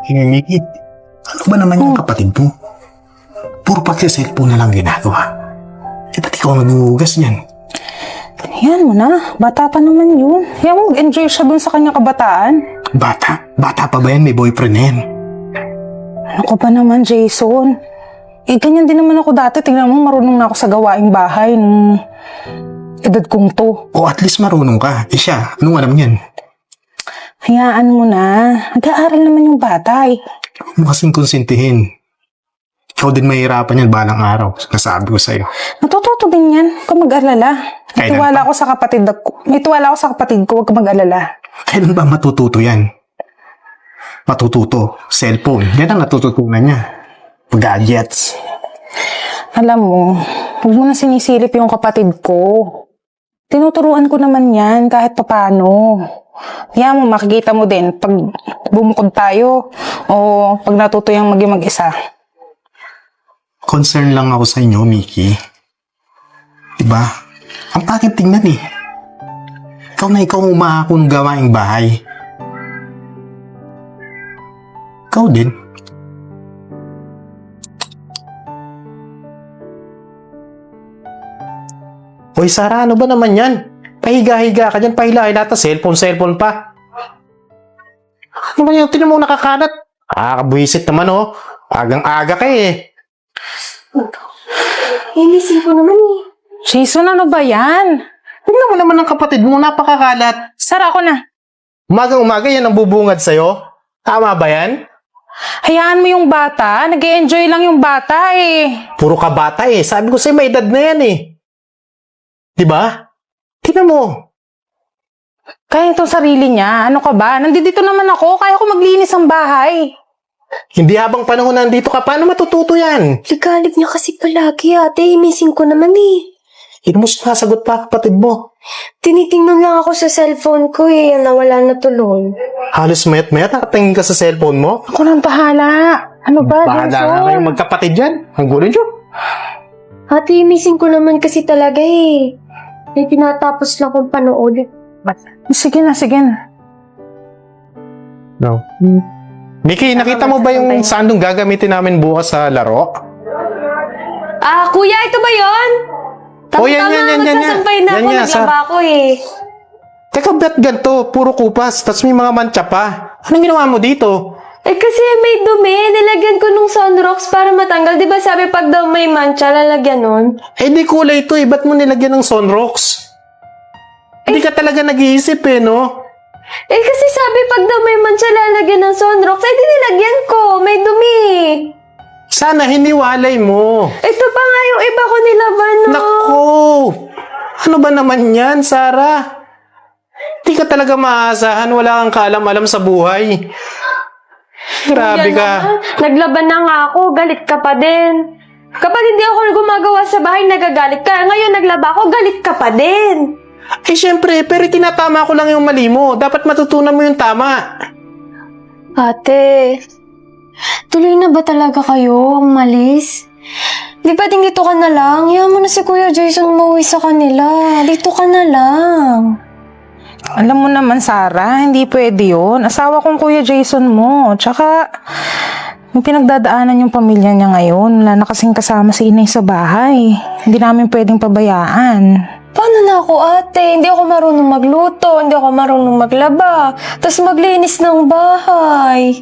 Miki, ano ba naman yung kapatid mo? Puro pati cellphone na lang ginagawa. Ba't ikaw naghuhugas niyan? Yan mo na. Bata pa naman yun. Yan mo, enjoy siya dun sa kanyang kabataan. Bata? Bata pa ba yan? May boyfriend na yan. Ano ko ba naman, Jason? Ganyan din naman ako dati. Tingnan mo, marunong na ako sa gawaing bahay nung edad kong to. O at least marunong ka. Siya, anong alam niyan? Hayaan mo na. Nag-aaral naman yung bata eh. Huwag mo kasing konsintihin. Ikaw din mahirapan yan balang araw. Nasabi ko sa'yo. Natututo din yan. Huwag ka mag-alala. May Kailan tiwala pa? ako sa kapatid ko. May tiwala ako sa kapatid ko. Huwag ka mag-alala. Kailan ba matututo yan? Matututo. Cellphone. Yan ang natututunan niya. Gadgets. Alam mo, huwag mo na sinisilip yung kapatid ko. Tinuturuan ko naman yan kahit papano. Yan mo, makikita mo din pag bumukod tayo o pag natuto yung maging mag-isa. Concern lang ako sa inyo, Miki. Diba? Ang pangit tingnan eh. Ikaw na ikaw umahako ng gawaing bahay. Ikaw din. Hoy, Sarah, ano ba naman yan? Pahiga-higa ka dyan, pahila-hila ta, cellphone pa. Ano ba yan? Tinan mo nakakalat. Kabuisit naman oh. Agang-aga ka eh. Inisin ko naman eh. Jason, ano ba yan? Tingnan mo naman ang kapatid mo, napakakalat. Sara ko na. Umagang-umaga yan ang bubungad sa'yo. Tama ba yan? Hayaan mo yung bata. Nag-e-enjoy lang yung bata eh. Puro ka bata eh. Sabi ko sa'yo, may edad na yan eh. Diba? Tingnan mo. Kaya itong sarili niya. Ano ka ba? Nandito naman ako. Kaya ko maglinis ang bahay. Hindi habang panahon nandito ka, paano matututo yan? Ligalig niya kasi palagi ate. Inisin ko naman eh. Hindi mo sinasagot pa kapatid mo. Tinitingnan lang ako sa cellphone ko eh. Nawala na tuloy. Halos mayat-mayat nakatingin ka sa cellphone mo. Ako nang bahala. Ano ba, Bahala Jason? na kayong magkapatid yan. Ang gulo nyo. Ate, inisin ko naman kasi talaga eh. May tinatapos lang kong panood. Sige na, sige na. No. Miki, nakita mo ba yung sandong gagamitin namin bukas sa laro? Ah, kuya, ito ba yun? Oh, yan, magsasampay na yan, ako. yan, Naglaba ako eh. Teka, ba't ganito? Puro kupas, tas may mga mantsa pa. Anong ginawa mo dito? Eh kasi may dumi. Nilagyan ko nung sunrocks para matanggal. Di ba sabi pag daw may mancha, lalagyan nun? Eh, di kulay ito eh. Ba't mo nilagyan ng sunrocks? Hindi ka talaga nag-iisip eh, no? Eh kasi sabi pag daw may mancha, lalagyan ng sunrocks. Eh di nilagyan ko. May dumi. Sana hiniwalay mo. Ito pa nga yung iba ko nilaban, no? Naku! Ano ba naman yan, Sarah? Di ka talaga maaasahan. Wala kang kaalam-alam sa buhay. Grabe Yan ka. naman. Naglaban na nga ako. Galit ka pa din. Kapag hindi ako gumagawa sa bahay, nagagalit ka. Ngayon naglaba ako, galit ka pa din. Eh, syempre, pero tinatama ko lang yung mali mo. Dapat matutunan mo yung tama. Ate, tuloy na ba talaga kayo umalis? Di ba dito ka na lang? Hayaan mo na si Kuya Jason umuwi sa kanila. Dito ka na lang. Alam mo naman, Sarah, hindi pwede yun. Asawa kong Kuya Jason mo. Tsaka, yung pinagdadaanan yung pamilya niya ngayon. Wala na kasing kasama si inay sa bahay. Hindi namin pwedeng pabayaan. Paano na ako, ate? Hindi ako marunong magluto, hindi ako marunong maglaba, tapos maglinis ng bahay.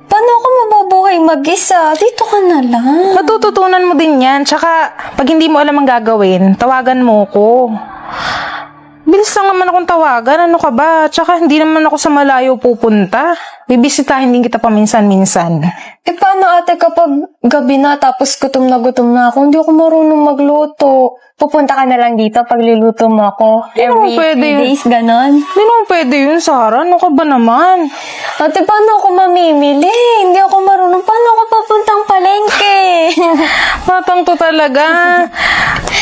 Paano ako mabubuhay mag-isa? Dito ka na lang. Matututunan mo din yan. Tsaka, pag hindi mo alam ang gagawin, tawagan mo ko. Bilis lang naman akong tawagan. Ano ka ba? Tsaka, hindi naman ako sa malayo pupunta. Bibisitahin din kita paminsan-minsan. Eh, paano ate kapag gabi na tapos gutom na ako? Hindi ako marunong magluto. Pupunta ka na lang dito pag liluto mo ako. naman Every pwede 3 yun. days, ganon. Hindi naman pwede yun, Sarah. Ano ka ba naman? Ate, paano ako mamimili? Hindi ako marunong. Paano ako papuntang palengke? Matang to talaga.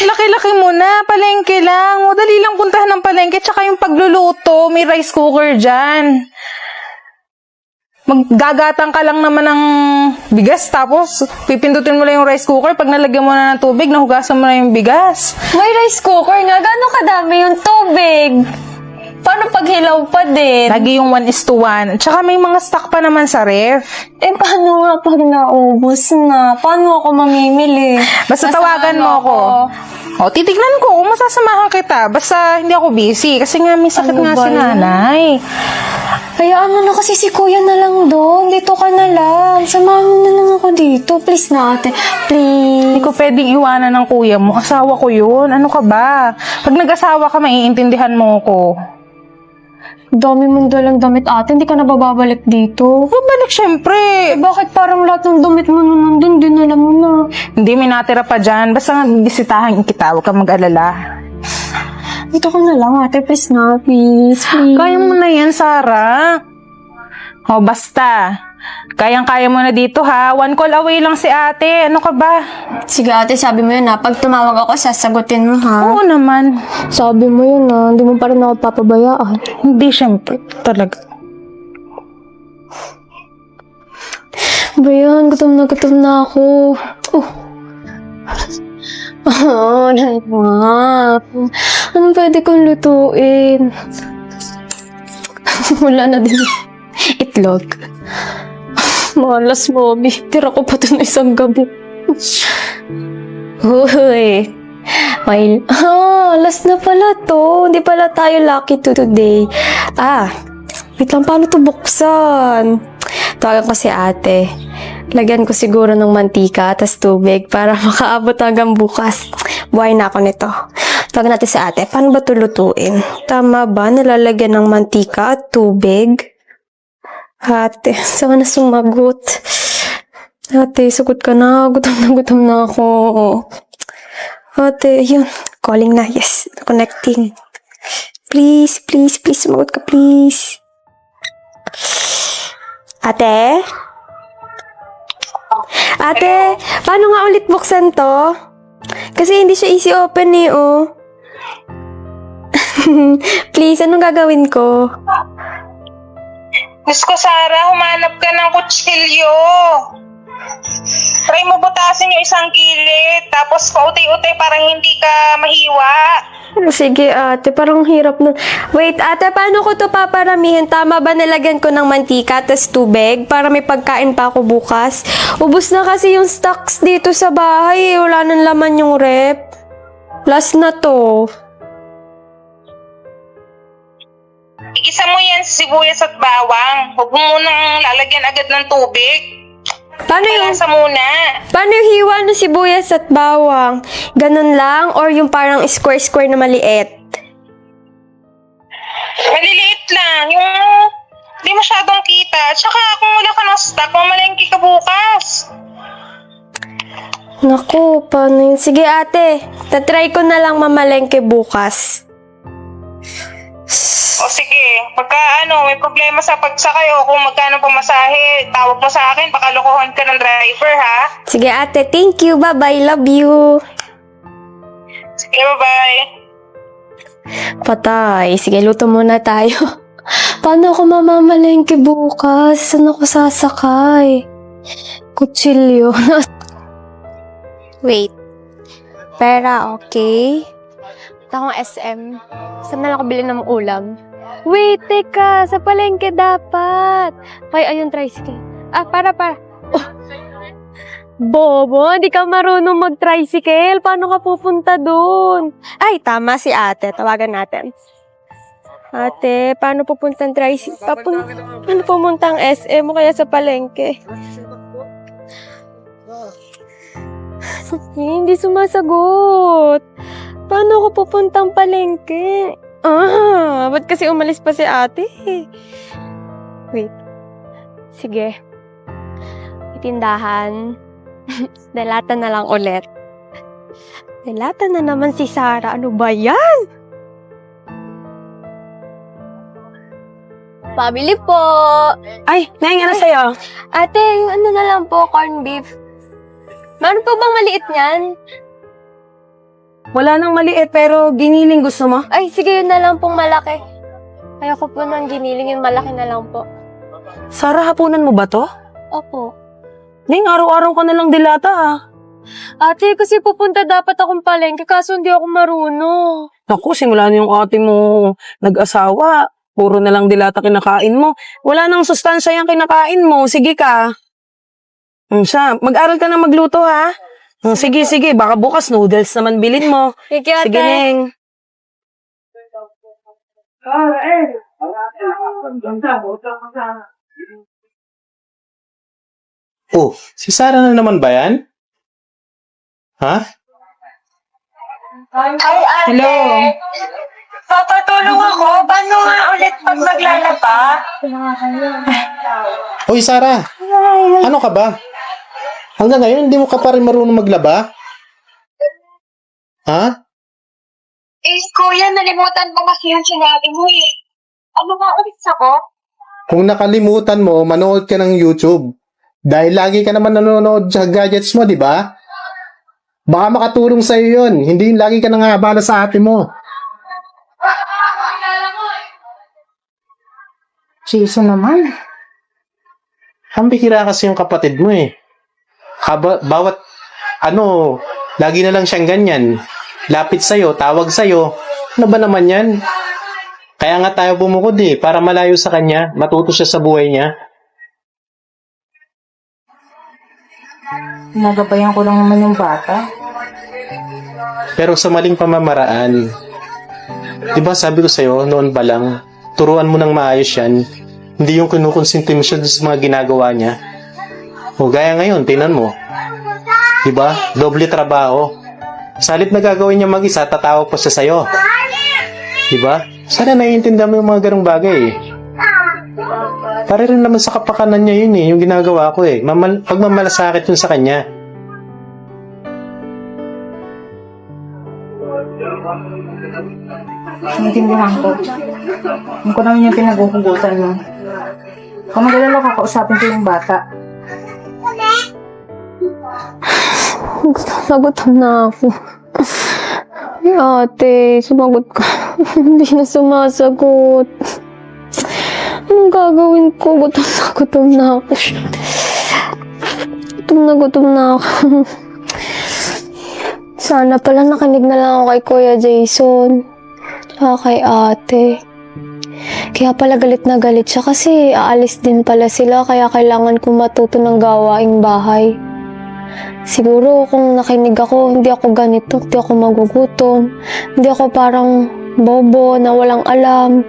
Laki-laki mo na. Palengke lang. Madali lang puntahan ng palengke. Tsaka yung pagluluto, may rice cooker dyan. Maggagatang ka lang naman ng bigas, tapos pipindutin mo lang yung rice cooker. Pag nalagyan mo na ng tubig, nahugasan mo na yung bigas. May rice cooker nga. Gano'ng kadami yung tubig? Paano pag hilaw pa din? Lagi yung 1:1. Tsaka may mga stock pa naman sa ref. Eh, paano nga pag naubos na? Paano ako mamimili? Basta tawagan mo ako. O, titignan ko kung masasamahan kita. Basta hindi ako busy. Kasi nga may sakit Ano nga ba si yan? nanay. Hayaan mo na kasi si kuya na lang doon. Dito ka na lang. Samahan mo na lang ako dito. Please na ate. Hindi Please. ko pwedeng iwanan ng kuya mo. Asawa ko yun. Ano ka ba? Pag nag-asawa ka, maiintindihan mo ko. Dami mong dalang damit ate. Hindi ka na bababalik dito. Babalik syempre. Eh, bakit parang lahat ng damit mo na nandun? Dinala mo na. Hindi, may natira pa dyan. Basta nga bisitahan kita. Huwag ka mag-alala. Dito ka na lang ate. Please na. Please. Please. Kaya mo na yan, Sarah. O, basta. Kayang-kaya mo na dito, ha? 1 call away lang si ate. Ano ka ba? Sige ate, sabi mo yun ha. Pag tumawag ako, sasagutin mo ha. Oo naman. Sabi mo yun ha. Hindi mo pa rin ako papabayaan. Hindi, syempre. Talaga. Bayan, gutom na ako. Oh. Nga. Anong pwede kong lutuin? Wala na din. Itlog. Malas, mommy. Tira ko pa ito na isang gabi. Uy. Last na pala to. Hindi pala tayo lucky to today. Wait lang, paano to buksan? Tawagan ko si ate. Lagyan ko siguro ng mantika at tubig para makaabot hanggang bukas. Buhay na ako nito. Tawagan natin si ate. Paano ba ito lutuin? Tama ba? Nalalagyan ng mantika at tubig? Ate, sana sumagot. Ate, sagot ka na. Gutom na ako. Ate, yun. Calling na. Yes, connecting. Please, sumagot ka, please. Ate? Ate, paano nga ulit buksan to? Kasi hindi siya easy open eh, oh. Please, anong gagawin ko? Diyos ko, Sarah, humanap ka ng kutsilyo. Try mo butasin yung isang gilid, tapos pauti-uti parang hindi ka mahiwa. Sige ate, parang hirap na. Wait ate, paano ko to paparamihin? Tama ba nilagyan ko ng mantika tas tubig para may pagkain pa ako bukas? Ubus na kasi yung stocks dito sa bahay eh. Wala nang laman yung rep. Last na to. Igisa mo yan sa sibuyas at bawang. Huwag mo munang lalagyan agad ng tubig. Paano yung Lasa muna. hiwa ng sibuyas at bawang? Ganun lang? Or yung parang square-square na maliit? Maliliit lang. Yung di masyadong kita. Tsaka kung wala ka ng stock, mamalengke ka bukas. Naku, paano yun? Sige ate, tatry ko na lang mamalengke bukas. O sige, pagka may problema sa pagsakay o kung magkano pamasahe, tawag mo sa akin, baka lokohan ka ng driver, ha? Sige ate, thank you. Bye-bye. Love you. Sige, bye-bye. Patay. Sige, luto muna tayo. Paano ako mamamalengke bukas? Saan ako sasakay? Kutsilyo. Wait. Pera, okay. Punta akong SM. Saan na lang ako bilhin ng ulam? Wait, teka. Sa palengke dapat. Ay, ayun, tricycle. Para. Oh. Bobo, di ka marunong mag-tricycle. Paano ka pupunta dun? Ay, tama si ate. Tawagan natin. Ate, paano pupuntang tricycle? Paano pumuntang SM mo kaya sa palengke? Hindi sumasagot. Paano ako pupuntang palengke? Ba't kasi umalis pa si ate? Wait. Sige. Itindahan. Dalatan na lang ulit. Dalatan na naman si Sarah. Ano ba yan? Pabili po. Ay, nahinga na sa'yo. Ate, yung ano na lang po, corned beef. Meron po bang maliit niyan? Wala nang maliit pero giniling gusto mo? Ay, sige, yun na lang pong malaki. Ayoko po ng giniling, yung malaki na lang po. Sarah, hapunan mo ba to? Opo. Ning, araw-araw ka na lang dilata, ah. Ate, kasi pupunta dapat akong palengke kaso hindi ako marunong. Naku, simula na yung ate mo nag-asawa, puro na lang dilata kinakain mo. Wala nang sustansya yung kinakain mo. Sige ka. Siya, mag-aral ka na magluto, ha? Sige, sige. Baka bukas noodles naman bilin mo. Sige, ate. Sige, Neng. Oh, si Sarah na naman ba yan? Ha? Ay, ate. Hello. Papatulong ako. Paano nga ulit pag maglalaba? Hoy, Sarah! Ano ka ba? Hanggang ngayon, hindi mo ka pa rin marunong maglaba? Ha? Eh, kuya, nalimutan ko kasi yung sinabi mo eh. Ano nga ulit ako? Kung nakalimutan mo, manood ka ng YouTube. Dahil lagi ka naman nanonood sa gadgets mo, di ba? Baka makatulong sa'yo yun. Hindi yung lagi ka nangaabala sa ate mo. Jason naman. Ang bihira kasi yung kapatid mo eh. Bawat, lagi na lang siyang ganyan. Lapit sa'yo, tawag sa'yo. Ano ba naman yan? Kaya nga tayo bumukod eh, para malayo sa kanya, matuto siya sa buhay niya. Nagabayan ko lang naman yung bata. Pero sa maling pamamaraan. Diba sabi ko sa'yo, noon pa lang, turuan mo ng maayos yan. Hindi yung kinukonsinti mo siya sa mga ginagawa niya. O gaya ngayon, tinan mo. Diba? Doble trabaho. Sa halip na gagawin niya mag-isa, tatawag pa siya sa'yo. Diba? Sana naiintindihan mo yung mga ganong bagay eh. Para rin naman sa kapakanan niya yun eh, yung ginagawa ko eh. Pagmamalasakit yun sa kanya. Naintindihan ko. Yung ko naman yung pinaghuhugutan mo. Kung magalala ka, kausapin ko yung bata. Nagutom na ako. Ay, ate, sumagot ka. Hindi na sumasagot. Anong gagawin ko? Gutom na ako. Gutom na ako. Sana pala nakinig na lang ako kay Kuya Jason. Tsaka kay ate. Kaya pala galit na galit siya kasi aalis din pala sila kaya kailangan ko matuto ng gawaing bahay. Siguro kung nakinig ako, hindi ako ganito, hindi ako magugutom, hindi ako parang bobo na walang alam.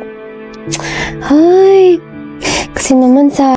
Ay, kasi naman sa